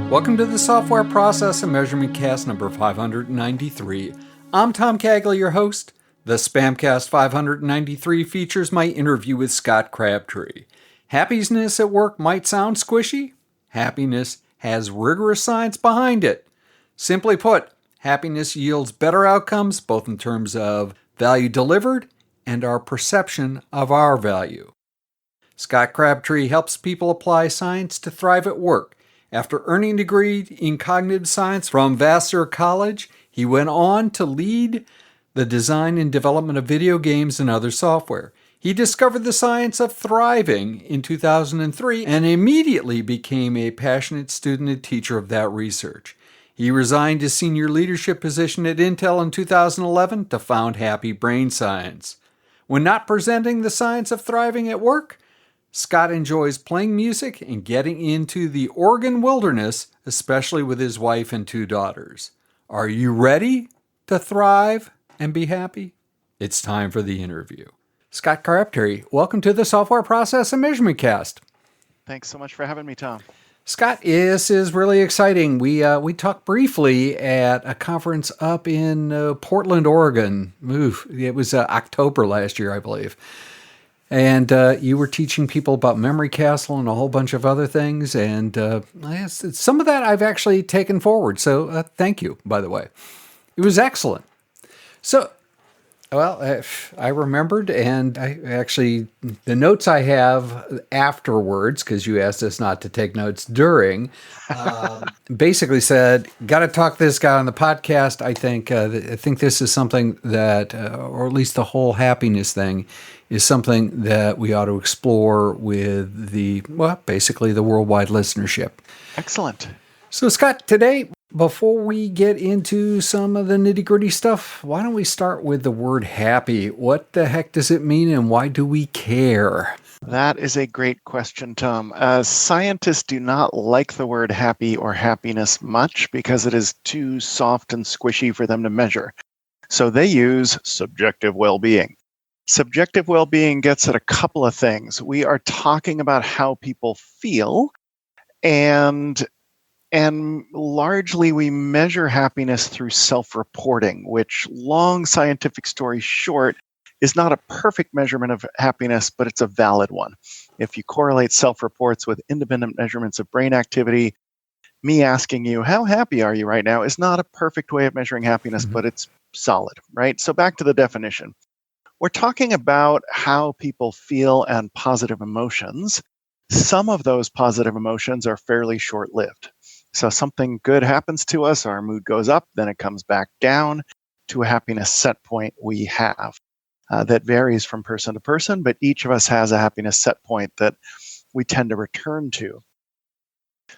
Welcome to the Software Process and Measurement Cast number 593. I'm Tom Cagley, your host. The SPaMCAST 593 features my interview with Scott Crabtree. Happiness at work might sound squishy. Happiness has rigorous science behind it. Simply put, happiness yields better outcomes both in terms of value delivered and our perception of our value. Scott Crabtree helps people apply science to thrive at work. After earning a degree in cognitive science from Vassar College, he went on to lead the design and development of video games and other software. He discovered the science of thriving in 2003 and immediately became a passionate student and teacher of that research. He resigned his senior leadership position at Intel in 2011 to found Happy Brain Science. When not presenting the science of thriving at work, Scott enjoys playing music and getting into the Oregon wilderness, especially with his wife and 2 daughters. Are you ready to thrive and be happy? It's time for the interview. Scott Crabtree, welcome to the Software Process and Measurement Cast. Thanks so much for having me, Tom. Scott, this is really exciting. We talked briefly at a conference up in Portland, Oregon. It was October last year, I believe. And you were teaching people about Memory Castle and a whole bunch of other things. And some of that I've actually taken forward. So thank you, by the way. It was excellent. So, I remembered, and I actually, the notes I have afterwards, because you asked us not to take notes during, basically said, got to talk this guy on the podcast. I think this is something that, or at least the whole happiness thing, is something that we ought to explore with basically the worldwide listenership. Excellent. So, Scott, today, before we get into some of the nitty-gritty stuff, why don't we start with the word happy? What the heck does it mean, and why do we care? That is a great question, Tom. Scientists do not like the word happy or happiness much because it is too soft and squishy for them to measure. So they use subjective well-being. Subjective well-being gets at a couple of things. We are talking about how people feel, and largely we measure happiness through self-reporting, which, long scientific story short, is not a perfect measurement of happiness, but it's a valid one. If you correlate self-reports with independent measurements of brain activity, me asking you, how happy are you right now, is not a perfect way of measuring happiness, but it's solid, right? So back to the definition. We're talking about how people feel and positive emotions. Some of those positive emotions are fairly short-lived. So something good happens to us, our mood goes up, then it comes back down to a happiness set point we have. That varies from person to person, but each of us has a happiness set point that we tend to return to.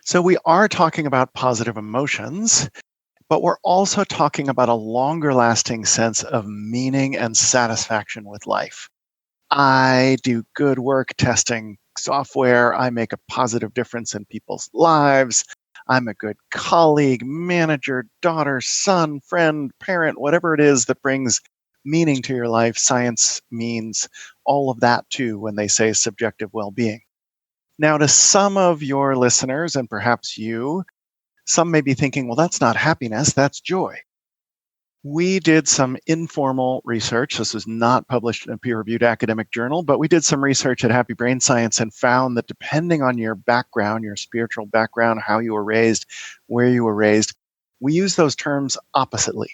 So we are talking about positive emotions, but we're also talking about a longer lasting sense of meaning and satisfaction with life. I do good work testing software. I make a positive difference in people's lives. I'm a good colleague, manager, daughter, son, friend, parent, whatever it is that brings meaning to your life. Science means all of that too when they say subjective well-being. Now, to some of your listeners, and perhaps you, some may be thinking, well, that's not happiness, that's joy. We did some informal research. This was not published in a peer-reviewed academic journal, but we did some research at Happy Brain Science and found that depending on your background, your spiritual background, how you were raised, where you were raised, we use those terms oppositely.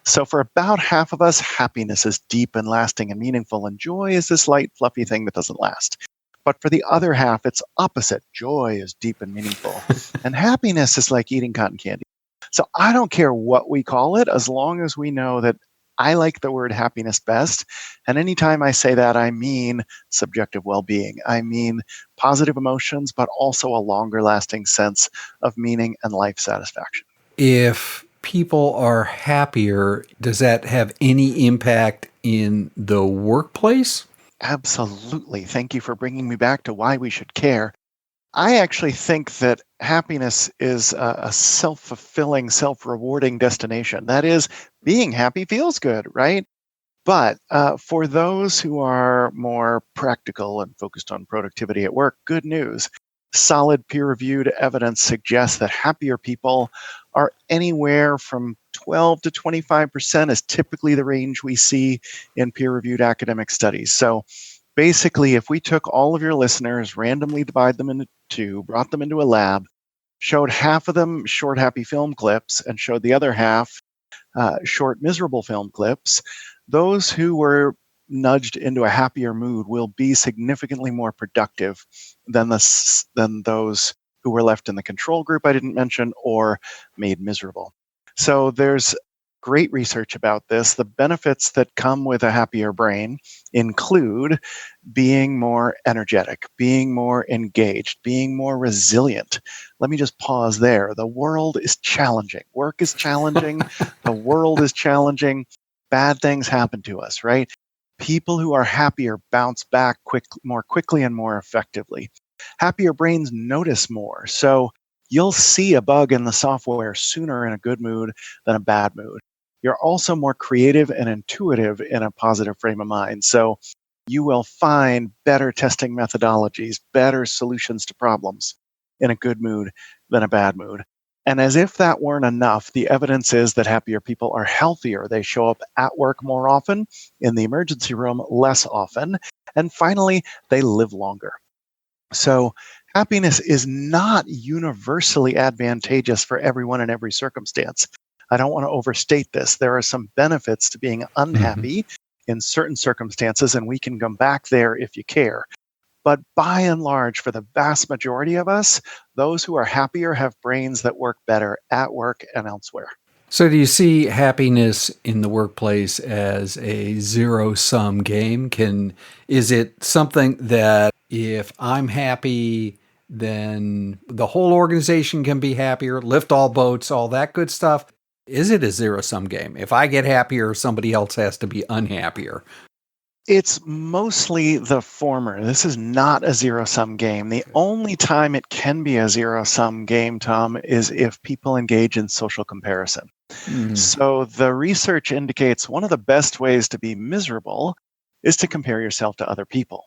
So for about half of us, happiness is deep and lasting and meaningful, and joy is this light, fluffy thing that doesn't last. But for the other half, it's opposite. Joy is deep and meaningful, and happiness is like eating cotton candy. So I don't care what we call it, as long as we know that I like the word happiness best. And anytime I say that, I mean subjective well-being. I mean positive emotions, but also a longer lasting sense of meaning and life satisfaction. If people are happier, does that have any impact in the workplace? Absolutely. Thank you for bringing me back to why we should care. I actually think that happiness is a self-fulfilling, self-rewarding destination. That is, being happy feels good, right? But for those who are more practical and focused on productivity at work, good news. Solid peer-reviewed evidence suggests that happier people are anywhere from 12 to 25% is typically the range we see in peer-reviewed academic studies. So basically, if we took all of your listeners, randomly divide them into two, brought them into a lab, showed half of them short happy film clips and showed the other half short miserable film clips, those who were nudged into a happier mood will be significantly more productive than those who were left in the control group I didn't mention or made miserable. So there's great research about this. The benefits that come with a happier brain include being more energetic, being more engaged, being more resilient. Let me just pause there. The world is challenging. Work is challenging. The world is challenging. Bad things happen to us, right? People who are happier bounce back more quickly and more effectively. Happier brains notice more. So you'll see a bug in the software sooner in a good mood than a bad mood. You're also more creative and intuitive in a positive frame of mind. So you will find better testing methodologies, better solutions to problems in a good mood than a bad mood. And as if that weren't enough, the evidence is that happier people are healthier. They show up at work more often, in the emergency room less often, and finally, they live longer. So happiness is not universally advantageous for everyone in every circumstance. I don't want to overstate this. There are some benefits to being unhappy in certain circumstances, and we can come back there if you care. But by and large, for the vast majority of us, those who are happier have brains that work better at work and elsewhere. So do you see happiness in the workplace as a zero-sum game? Is it something that if I'm happy, then the whole organization can be happier, lift all boats, all that good stuff? Is it a zero-sum game? If I get happier, somebody else has to be unhappier. It's mostly the former. This is not a zero-sum game. The only time it can be a zero-sum game, Tom, is if people engage in social comparison. So the research indicates one of the best ways to be miserable is to compare yourself to other people.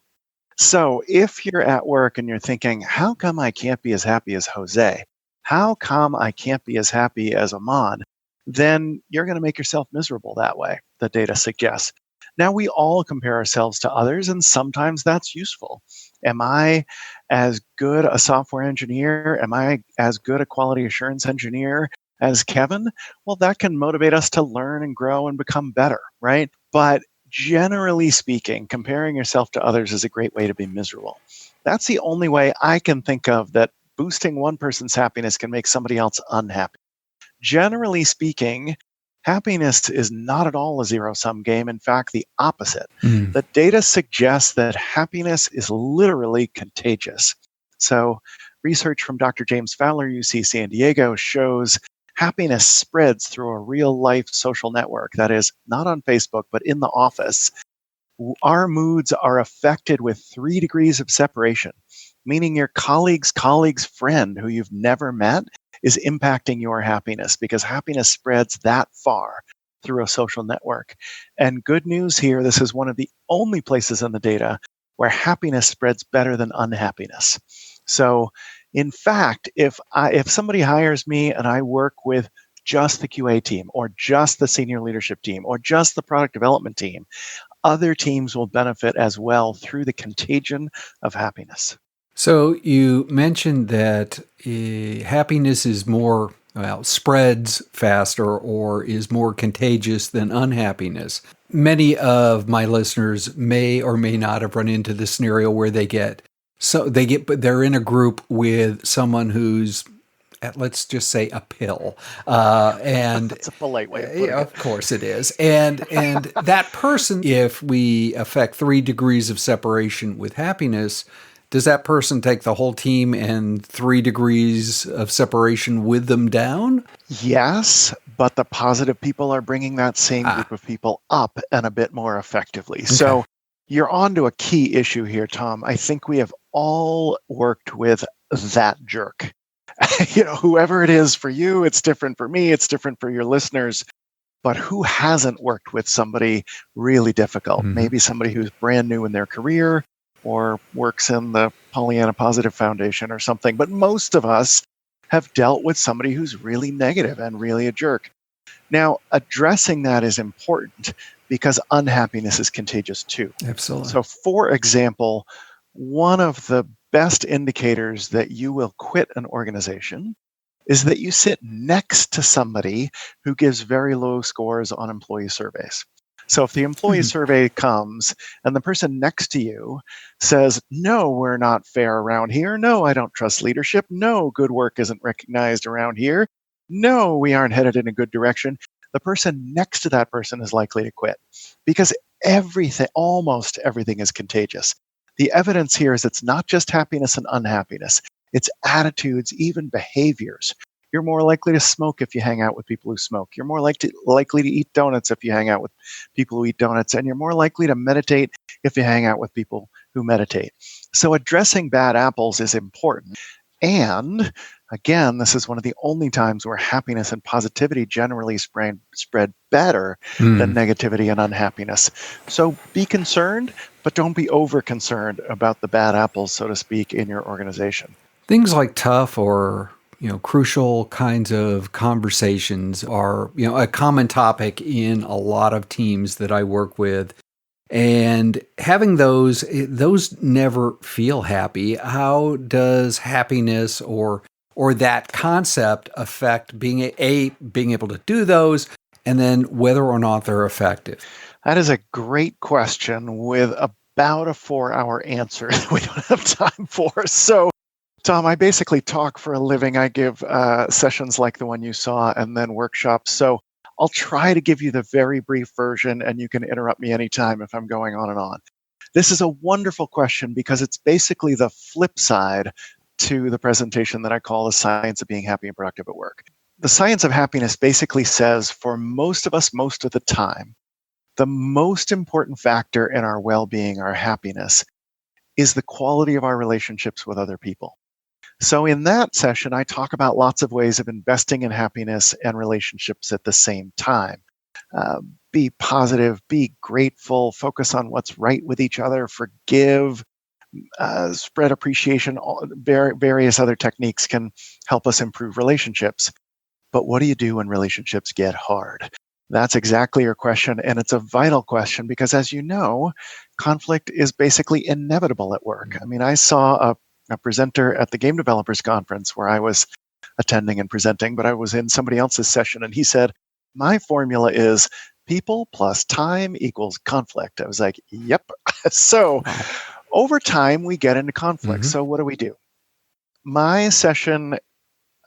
So if you're at work and you're thinking, how come I can't be as happy as Jose? How come I can't be as happy as Ahmad? Then you're going to make yourself miserable that way, the data suggests. Now, we all compare ourselves to others, and sometimes that's useful. Am I as good a software engineer? Am I as good a quality assurance engineer as Kevin? Well, that can motivate us to learn and grow and become better, right? But generally speaking, comparing yourself to others is a great way to be miserable. That's the only way I can think of that boosting one person's happiness can make somebody else unhappy. Generally speaking, happiness is not at all a zero-sum game. In fact, the opposite. The data suggests that happiness is literally contagious. So research from Dr. James Fowler, UC San Diego, shows happiness spreads through a real-life social network. That is, not on Facebook, but in the office. Our moods are affected with 3 degrees of separation, meaning your colleague's friend who you've never met is impacting your happiness because happiness spreads that far through a social network. And good news here, this is one of the only places in the data where happiness spreads better than unhappiness. So in fact, if somebody hires me and I work with just the QA team or just the senior leadership team or just the product development team, other teams will benefit as well through the contagion of happiness. So you mentioned that happiness is spreads faster or is more contagious than unhappiness. Many of my listeners may or may not have run into the scenario where they're in a group with someone who's, let's just say, a pill, and that's a polite way of putting it. Of course it is, and that person, if we affect 3 degrees of separation with happiness, does that person take the whole team and 3 degrees of separation with them down? Yes, but the positive people are bringing that same group of people up and a bit more effectively. Okay. So you're on to a key issue here, Tom. I think we have all worked with that jerk. Whoever it is for you, it's different for me, it's different for your listeners. But who hasn't worked with somebody really difficult? Maybe somebody who's brand new in their career, or works in the Pollyanna Positive Foundation or something. But most of us have dealt with somebody who's really negative and really a jerk. Now, addressing that is important because unhappiness is contagious too. Absolutely. So, for example, one of the best indicators that you will quit an organization is that you sit next to somebody who gives very low scores on employee surveys. So if the employee survey comes and the person next to you says, no, we're not fair around here. No, I don't trust leadership. No, good work isn't recognized around here. No, we aren't headed in a good direction. The person next to that person is likely to quit because almost everything is contagious. The evidence here is it's not just happiness and unhappiness. It's attitudes, even behaviors. You're more likely to smoke if you hang out with people who smoke. You're more likely to eat donuts if you hang out with people who eat donuts. And you're more likely to meditate if you hang out with people who meditate. So addressing bad apples is important. And again, this is one of the only times where happiness and positivity generally spread better than negativity and unhappiness. So be concerned, but don't be over concerned about the bad apples, so to speak, in your organization. Things like tough or crucial kinds of conversations are a common topic in a lot of teams that I work with. And having those never feel happy. How does happiness or that concept affect being able to do those, and then whether or not they're effective? That is a great question with about a 4-hour answer that we don't have time for. So, Tom, I basically talk for a living. I give sessions like the one you saw and then workshops. So I'll try to give you the very brief version, and you can interrupt me anytime if I'm going on and on. This is a wonderful question because it's basically the flip side to the presentation that I call The Science of Being Happy and Productive at Work. The science of happiness basically says for most of us, most of the time, the most important factor in our well-being, our happiness, is the quality of our relationships with other people. So in that session, I talk about lots of ways of investing in happiness and relationships at the same time. Be positive, be grateful, focus on what's right with each other, forgive, spread appreciation. Various other techniques can help us improve relationships. But what do you do when relationships get hard? That's exactly your question, and it's a vital question because, as you know, conflict is basically inevitable at work. I mean, I saw a presenter at the Game Developers Conference where I was attending and presenting, but I was in somebody else's session, and he said, my formula is people plus time equals conflict. I was like, yep. So over time, we get into conflict. So what do? My session,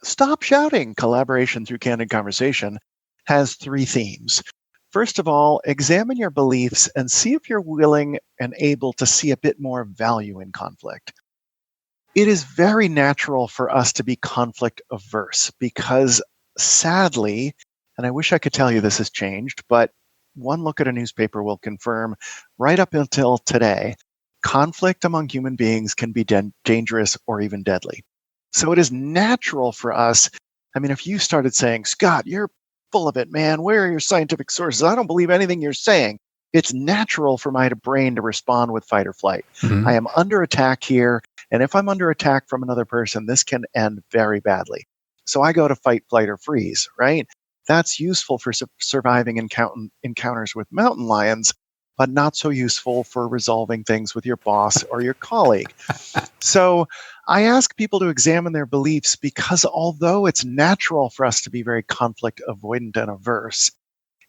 Stop Shouting, Collaboration Through Candid Conversation, has 3 themes. First of all, examine your beliefs and see if you're willing and able to see a bit more value in conflict. It is very natural for us to be conflict averse because sadly, and I wish I could tell you this has changed, but one look at a newspaper will confirm right up until today, conflict among human beings can be dangerous or even deadly. So it is natural for us. I mean, if you started saying, Scott, you're full of it, man, where are your scientific sources? I don't believe anything you're saying. It's natural for my brain to respond with fight or flight. I am under attack here. And if I'm under attack from another person, this can end very badly. So I go to fight, flight, or freeze, right? That's useful for surviving encounters with mountain lions, but not so useful for resolving things with your boss or your colleague. So I ask people to examine their beliefs because although it's natural for us to be very conflict avoidant and averse,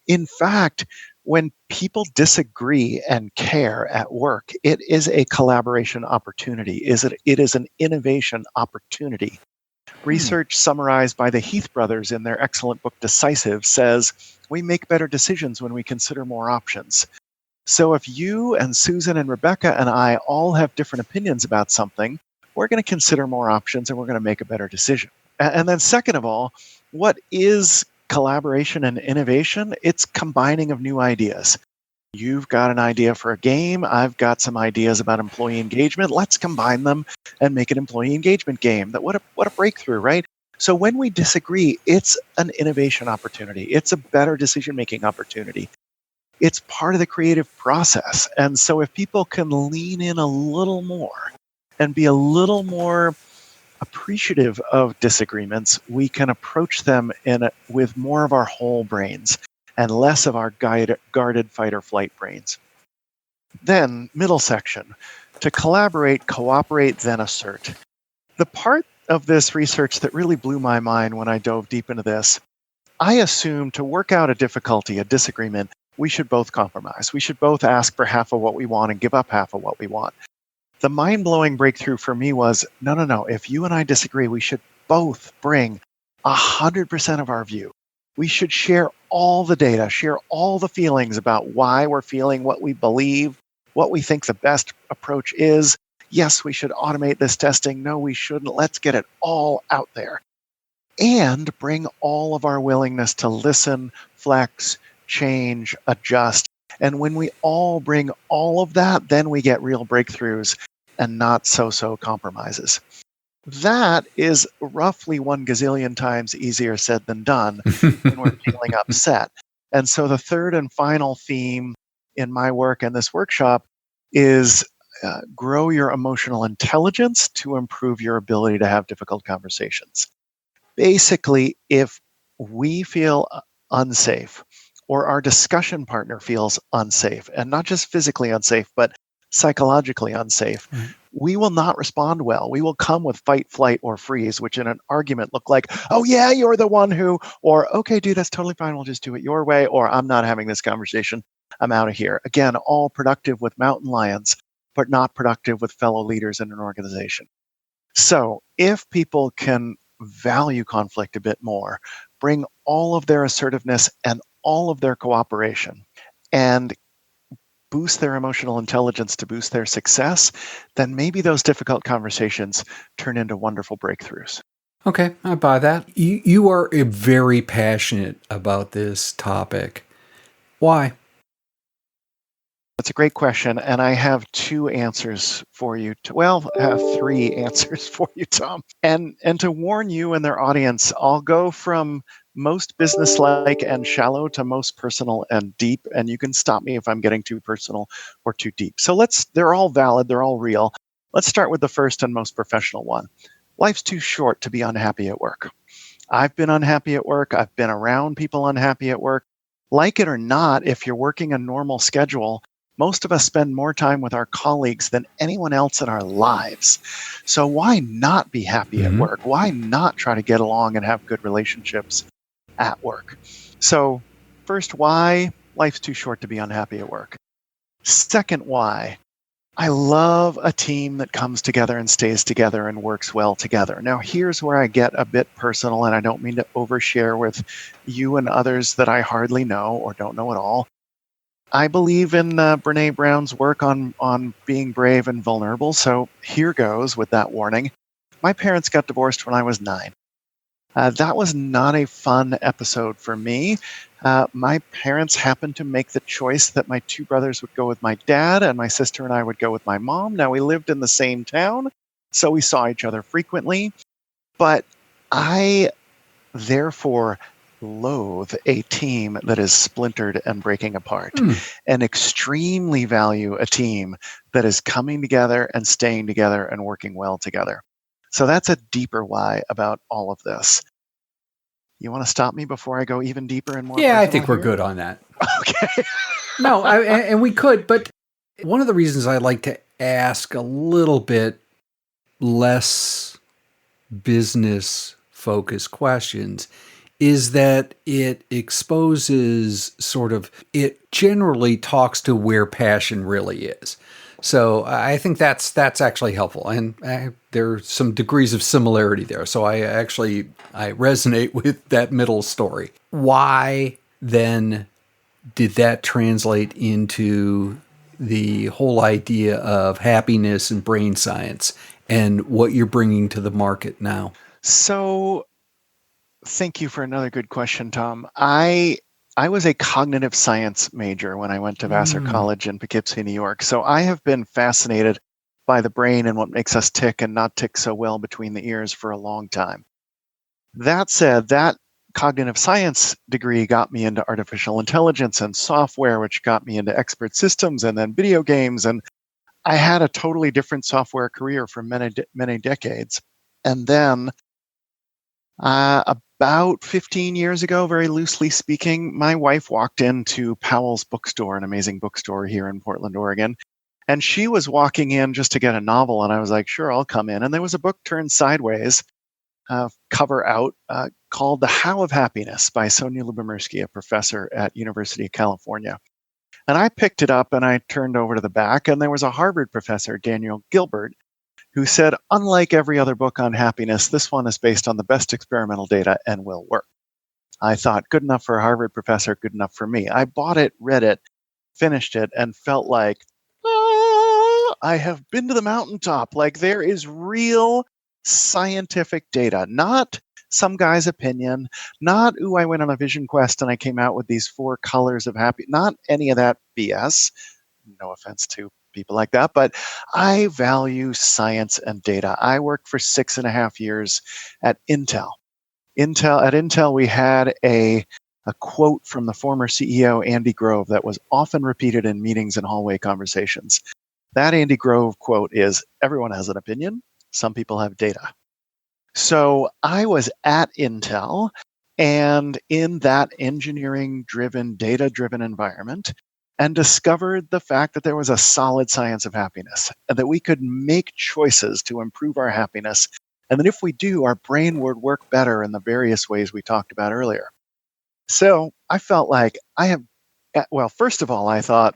in fact, when people disagree and care at work, it is a collaboration opportunity. It is an innovation opportunity. Research summarized by the Heath brothers in their excellent book Decisive says, we make better decisions when we consider more options. So if you and Susan and Rebecca and I all have different opinions about something, we're going to consider more options and we're going to make a better decision. And then second of all, what is collaboration and innovation? It's combining of new ideas. You've got an idea for a game. I've got some ideas about employee engagement. Let's combine them and make an employee engagement game. What a breakthrough, right? So when we disagree, it's an innovation opportunity. It's a better decision-making opportunity. It's part of the creative process. And so if people can lean in a little more and be a little more appreciative of disagreements, we can approach them with more of our whole brains and less of our guarded fight or flight brains. Then, middle section, to collaborate, cooperate, then assert. The part of this research that really blew my mind when I dove deep into this, I assumed to work out a difficulty, a disagreement, we should both compromise. We should both ask for half of what we want and give up half of what we want. The mind-blowing breakthrough for me was, no. If you and I disagree, we should both bring 100% of our view. We should share all the data, share all the feelings about why we're feeling what we believe, what we think the best approach is. Yes, we should automate this testing. No, we shouldn't. Let's get it all out there. And bring all of our willingness to listen, flex, change, adjust. And when we all bring all of that, then we get real breakthroughs and not so-so compromises. That is roughly 1 gazillion times easier said than done when we're feeling upset. And so the third and final theme in my work and this workshop is grow your emotional intelligence to improve your ability to have difficult conversations. Basically, if we feel unsafe, or our discussion partner feels unsafe, and not just physically unsafe, but psychologically unsafe, we will not respond well. We will come with fight, flight, or freeze, which in an argument look like, oh yeah, you're the one who, or okay, dude, that's totally fine. We'll just do it your way, or I'm not having this conversation. I'm out of here. Again, all productive with mountain lions, but not productive with fellow leaders in an organization. So if people can value conflict a bit more, bring all of their assertiveness and all of their cooperation, and boost their emotional intelligence to boost their success, then maybe those difficult conversations turn into wonderful breakthroughs. Okay, I buy that. You are very passionate about this topic. Why? That's a great question, and I have 2 answers for you. I have 3 answers for you, Tom. And to warn you and their audience, I'll go from most business-like and shallow to most personal and deep, and you can stop me if I'm getting too personal or too deep. So they're all valid, they're all real. Let's start with the first and most professional one. Life's too short to be unhappy at work. I've been unhappy at work. I've been around people unhappy at work. Like it or not, if you're working a normal schedule, most of us spend more time with our colleagues than anyone else in our lives. So why not be happy at work? Why not try to get along and have good relationships at work? So first, why? Life's too short to be unhappy at work. Second, why? I love a team that comes together and stays together and works well together. Now, here's where I get a bit personal, and I don't mean to overshare with you and others that I hardly know or don't know at all. I believe in Brene Brown's work on being brave and vulnerable, so here goes with that warning. My parents got divorced when I was 9. That was not a fun episode for me. My parents happened to make the choice that my 2 brothers would go with my dad and my sister and I would go with my mom. Now, we lived in the same town, so we saw each other frequently, but I therefore loathe a team that is splintered and breaking apart, and extremely value a team that is coming together and staying together and working well together. So that's a deeper why about all of this. You want to stop me before I go even deeper and more? Yeah, I think we're good on that. Okay. No, and we could, but one of the reasons I like to ask a little bit less business-focused questions is that it exposes it generally talks to where passion really is. So I think that's actually helpful. And there's some degrees of similarity there. So I resonate with that middle story. Why then did that translate into the whole idea of happiness and brain science and what you're bringing to the market now? So thank you for another good question, Tom. I was a cognitive science major when I went to Vassar College in Poughkeepsie, New York. So I have been fascinated by the brain and what makes us tick and not tick so well between the ears for a long time. That said, that cognitive science degree got me into artificial intelligence and software, which got me into expert systems and then video games. And I had a totally different software career for many decades. And then about 15 years ago, very loosely speaking, my wife walked into Powell's bookstore, an amazing bookstore here in Portland, Oregon. And she was walking in just to get a novel. And I was like, sure, I'll come in. And there was a book turned sideways, cover out, called The How of Happiness by Sonia Lyubomirsky, a professor at University of California. And I picked it up and I turned over to the back, and there was a Harvard professor, Daniel Gilbert, who said, unlike every other book on happiness, this one is based on the best experimental data and will work. I thought, good enough for a Harvard professor, good enough for me. I bought it, read it, finished it, and felt like, I have been to the mountaintop. Like, there is real scientific data, not some guy's opinion, not, I went on a vision quest and I came out with these 4 colors of happy, not any of that BS. No offense to people like that, but I value science and data. I worked for 6.5 years at Intel. At Intel, we had a quote from the former CEO, Andy Grove, that was often repeated in meetings and hallway conversations. That Andy Grove quote is, everyone has an opinion, some people have data. So I was at Intel, and in that engineering-driven, data-driven environment, and discovered the fact that there was a solid science of happiness, and that we could make choices to improve our happiness, and that if we do, our brain would work better in the various ways we talked about earlier. So I felt like first of all, I thought,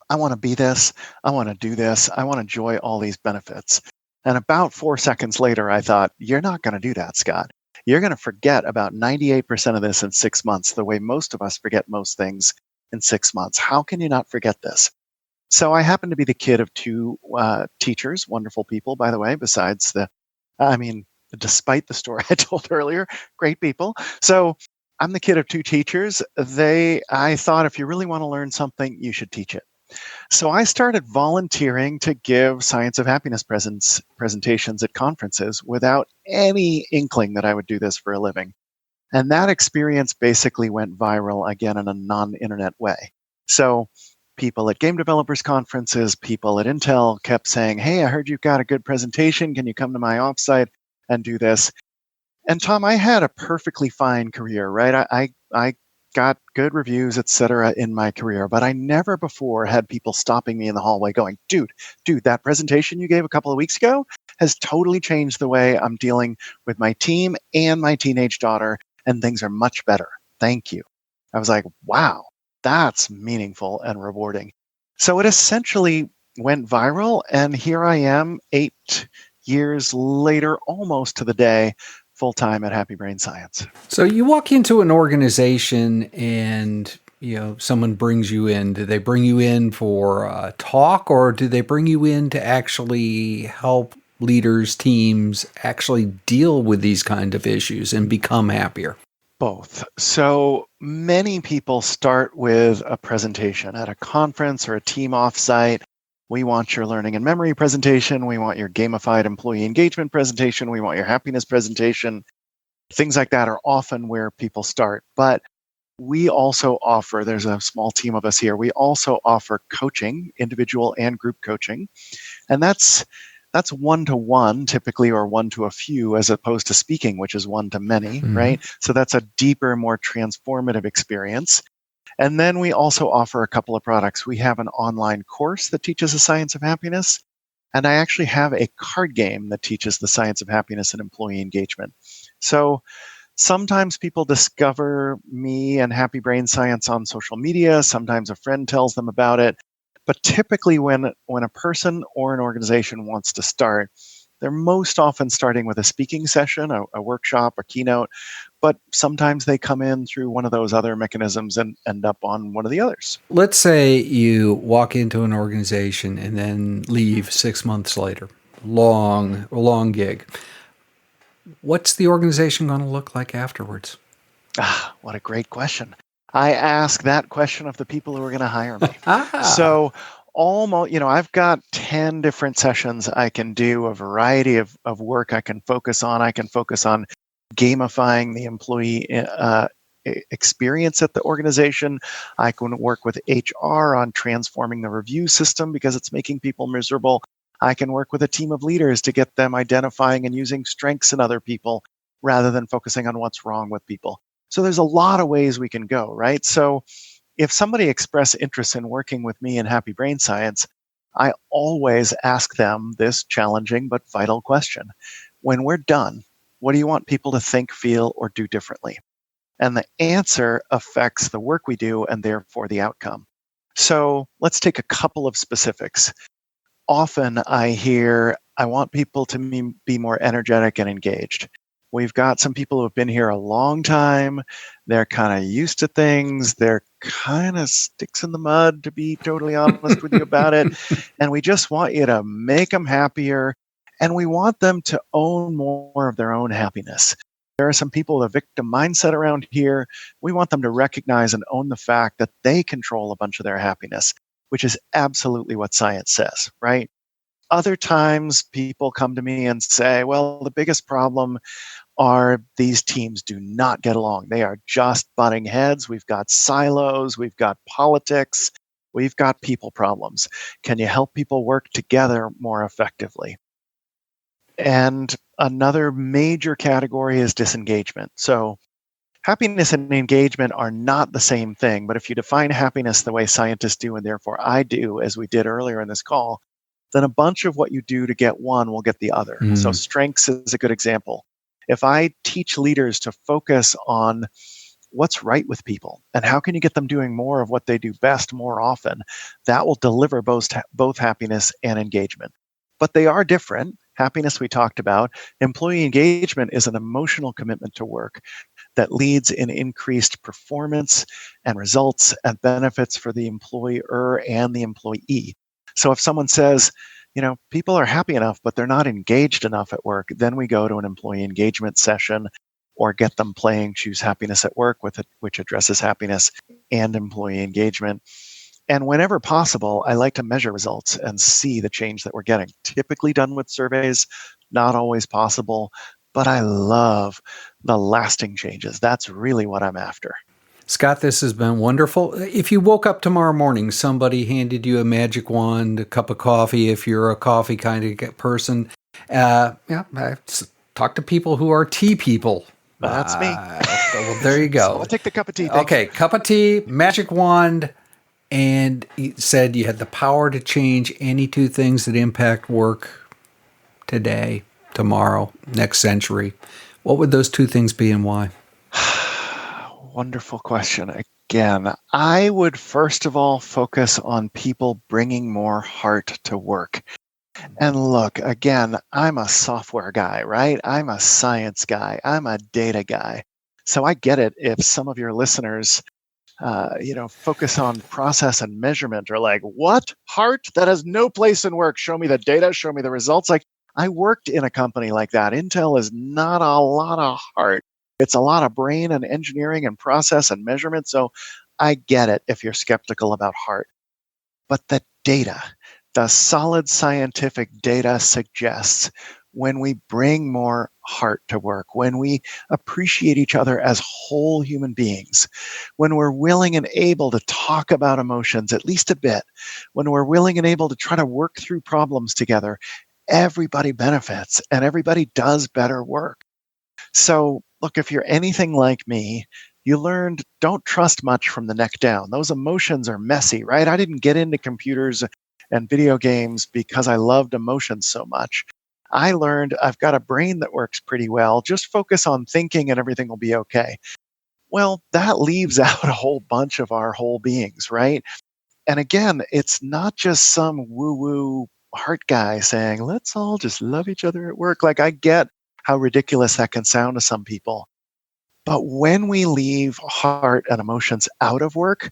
I want to be this, I want to do this, I want to enjoy all these benefits. And about 4 seconds later, I thought, you're not going to do that, Scott. You're going to forget about 98% of this in 6 months, the way most of us forget most things in 6 months. How can you not forget this? So I happen to be the kid of 2 teachers, wonderful people, by the way, despite the story I told earlier, great people. So I'm the kid of 2 teachers. I thought, if you really want to learn something, you should teach it. So I started volunteering to give science of happiness presentations at conferences without any inkling that I would do this for a living. And that experience basically went viral, again, in a non-internet way. So people at game developers conferences, people at Intel kept saying, hey, I heard you've got a good presentation. Can you come to my offsite and do this? And Tom, I had a perfectly fine career, right? I got good reviews, et cetera, in my career, but I never before had people stopping me in the hallway going, dude, that presentation you gave a couple of weeks ago has totally changed the way I'm dealing with my team and my teenage daughter, and things are much better. Thank you. I was like, wow, that's meaningful and rewarding. So it essentially went viral, and here I am 8 years later, almost to the day, full-time at Happy Brain Science. So you walk into an organization and, someone brings you in. Do they bring you in for a talk, or do they bring you in to actually help leaders, teams actually deal with these kind of issues and become happier? Both. So many people start with a presentation at a conference or a team offsite. We want your learning and memory presentation. We want your gamified employee engagement presentation. We want your happiness presentation. Things like that are often where people start. But we also offer, there's a small team of us here, we also offer coaching, individual and group coaching. And that's one-to-one typically, or one to a few, as opposed to speaking, which is one to many, right? So that's a deeper, more transformative experience. And then we also offer a couple of products. We have an online course that teaches the science of happiness, and I actually have a card game that teaches the science of happiness and employee engagement. So sometimes people discover me and Happy Brain Science on social media. Sometimes a friend tells them about it. But typically when a person or an organization wants to start, they're most often starting with a speaking session, a workshop, a keynote, but sometimes they come in through one of those other mechanisms and end up on one of the others. Let's say you walk into an organization and then leave 6 months later. Long gig. What's the organization going to look like afterwards? What a great question. I ask that question of the people who are going to hire me. So almost, I've got 10 different sessions I can do, a variety of work I can focus on. I can focus on gamifying the employee experience at the organization. I can work with HR on transforming the review system because it's making people miserable. I can work with a team of leaders to get them identifying and using strengths in other people rather than focusing on what's wrong with people. So there's a lot of ways we can go, right? So if somebody express interest in working with me in Happy Brain Science, I always ask them this challenging but vital question. When we're done, what do you want people to think, feel, or do differently? And the answer affects the work we do and therefore the outcome. So let's take a couple of specifics. Often I hear, I want people to be more energetic and engaged. We've got some people who have been here a long time. They're kind of used to things. They're kind of sticks in the mud, to be totally honest with you about it. And we just want you to make them happier. And we want them to own more of their own happiness. There are some people with a victim mindset around here. We want them to recognize and own the fact that they control a bunch of their happiness, which is absolutely what science says, right? Other times people come to me and say, well, the biggest problem are these teams do not get along. They are just butting heads. We've got silos. We've got politics. We've got people problems. Can you help people work together more effectively? And another major category is disengagement. So happiness and engagement are not the same thing, but if you define happiness the way scientists do, and therefore I do, as we did earlier in this call, then a bunch of what you do to get one will get the other. So strengths is a good example. If I teach leaders to focus on what's right with people and how can you get them doing more of what they do best more often, that will deliver both happiness and engagement. But they are different. Happiness we talked about. Employee engagement is an emotional commitment to work that leads in increased performance and results and benefits for the employer and the employee. So if someone says, people are happy enough, but they're not engaged enough at work, then we go to an employee engagement session or get them playing Choose Happiness at Work, which addresses happiness and employee engagement. And whenever possible, I like to measure results and see the change that we're getting. Typically done with surveys, not always possible, but I love the lasting changes. That's really what I'm after. Scott, this has been wonderful. If you woke up tomorrow morning, somebody handed you a magic wand, a cup of coffee, if you're a coffee kind of person, talk to people who are tea people. That's me. Well, there you go. So I'll take the cup of tea. Okay, cup of tea, magic wand, and you said you had the power to change any two things that impact work today, tomorrow, next century. What would those two things be and why? Wonderful question. Again, I would first of all focus on people bringing more heart to work. And look, again, I'm a software guy, right? I'm a science guy. I'm a data guy. So I get it if some of your listeners, focus on process and measurement are like, what? Heart? That has no place in work. Show me the data. Show me the results. Like, I worked in a company like that. Intel is not a lot of heart. It's a lot of brain and engineering and process and measurement. So I get it if you're skeptical about heart. But the data, the solid scientific data suggests when we bring more heart to work, when we appreciate each other as whole human beings, when we're willing and able to talk about emotions at least a bit, when we're willing and able to try to work through problems together, everybody benefits and everybody does better work. So look, if you're anything like me, you learned don't trust much from the neck down. Those emotions are messy, right? I didn't get into computers and video games because I loved emotions so much. I learned I've got a brain that works pretty well. Just focus on thinking and everything will be okay. Well, that leaves out a whole bunch of our whole beings, right? And again, it's not just some woo-woo heart guy saying, let's all just love each other at work. Like, I get how ridiculous that can sound to some people. But when we leave heart and emotions out of work,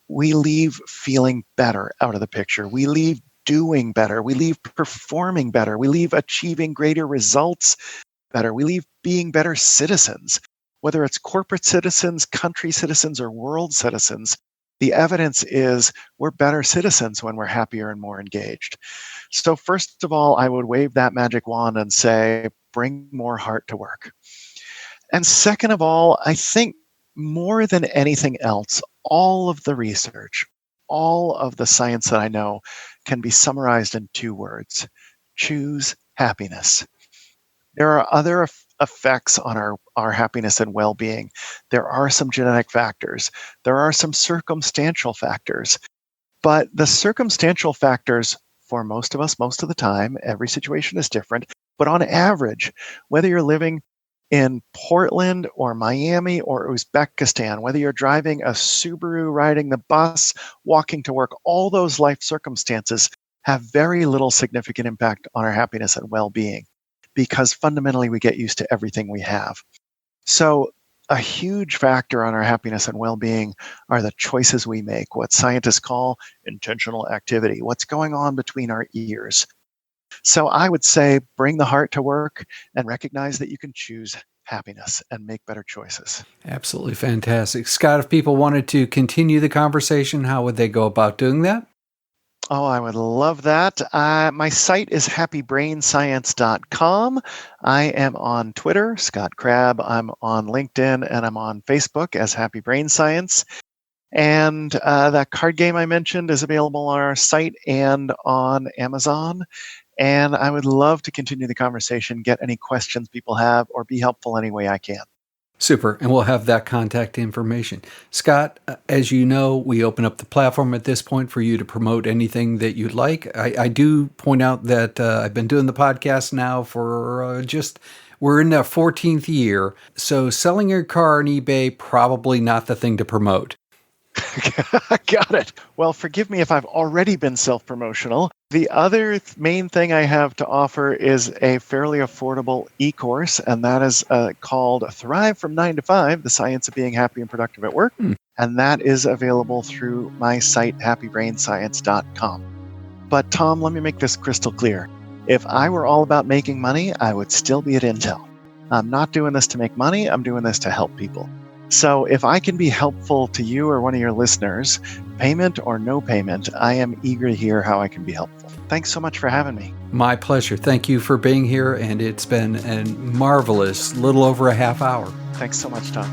we leave feeling better out of the picture. We leave doing better. We leave performing better. We leave achieving greater results better. We leave being better citizens. Whether it's corporate citizens, country citizens, or world citizens, the evidence is we're better citizens when we're happier and more engaged. So first of all, I would wave that magic wand and say, bring more heart to work. And second of all, I think more than anything else, all of the research, all of the science that I know can be summarized in 2 words: choose happiness. There are other effects on our happiness and well-being. There are some genetic factors. There are some circumstantial factors. But the circumstantial factors, for most of us, most of the time, every situation is different. But on average, whether you're living in Portland or Miami or Uzbekistan, whether you're driving a Subaru, riding the bus, walking to work, all those life circumstances have very little significant impact on our happiness and well-being, because fundamentally we get used to everything we have. So a huge factor on our happiness and well-being are the choices we make, what scientists call intentional activity, what's going on between our ears. So I would say bring the heart to work and recognize that you can choose happiness and make better choices. Absolutely fantastic. Scott, if people wanted to continue the conversation, how would they go about doing that? Oh, I would love that. My site is happybrainscience.com. I am on Twitter, Scott Crab. I'm on LinkedIn, and I'm on Facebook as Happy Brain Science. And that card game I mentioned is available on our site and on Amazon. And I would love to continue the conversation, get any questions people have, or be helpful any way I can. Super. And we'll have that contact information. Scott, as you know, we open up the platform at this point for you to promote anything that you'd like. I do point out that I've been doing the podcast now for we're in the 14th year. So selling your car on eBay, probably not the thing to promote. Got it. Well, forgive me if I've already been self-promotional. The other main thing I have to offer is a fairly affordable e-course, and that is called Thrive from 9 to 5, The Science of Being Happy and Productive at Work. And that is available through my site, happybrainscience.com. But Tom, let me make this crystal clear. If I were all about making money, I would still be at Intel. I'm not doing this to make money. I'm doing this to help people. So if I can be helpful to you or one of your listeners, payment or no payment, I am eager to hear how I can be helpful. Thanks so much for having me. My pleasure. Thank you for being here, and it's been a marvelous little over a half hour. Thanks so much, Tom.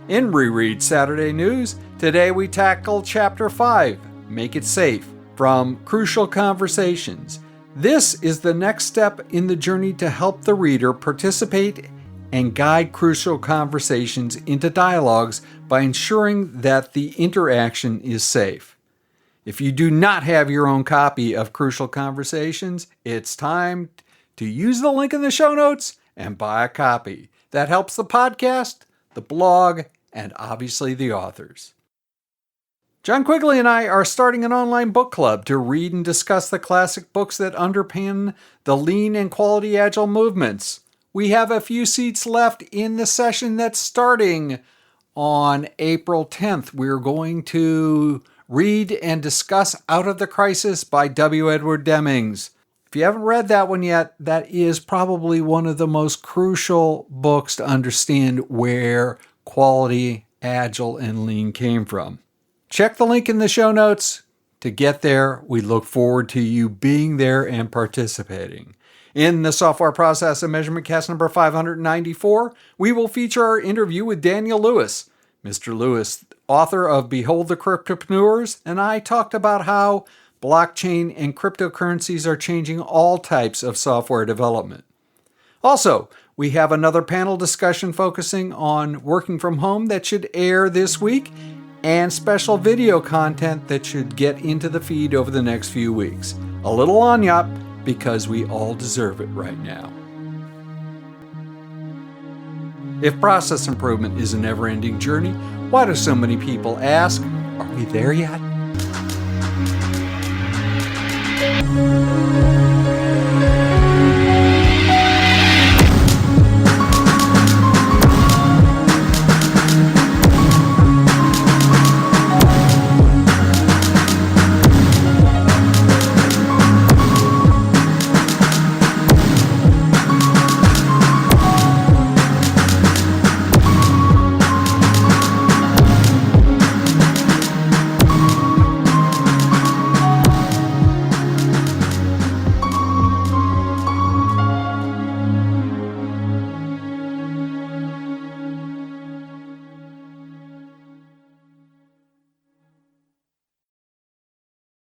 In Reread Saturday News, today we tackle Chapter 5, Make It Safe, from Crucial Conversations. This is the next step in the journey to help the reader participate and guide crucial conversations into dialogues by ensuring that the interaction is safe. If you do not have your own copy of Crucial Conversations, it's time to use the link in the show notes and buy a copy. That helps the podcast, the blog, and obviously the authors. John Quigley and I are starting an online book club to read and discuss the classic books that underpin the lean and quality agile movements. We have a few seats left in the session that's starting on April 10th. We're going to read and discuss Out of the Crisis by W. Edward Demings. If you haven't read that one yet, that is probably one of the most crucial books to understand where quality, agile, and lean came from. Check the link in the show notes to get there. We look forward to you being there and participating. In the Software Process and Measurement Cast number 594, we will feature our interview with Daniel Lewis. Mr. Lewis, author of Behold the Cryptopreneurs, and I talked about how blockchain and cryptocurrencies are changing all types of software development. Also, we have another panel discussion focusing on working from home that should air this week, and special video content that should get into the feed over the next few weeks. A little lagniappe because we all deserve it right now. If process improvement is a never-ending journey, why do so many people ask, are we there yet?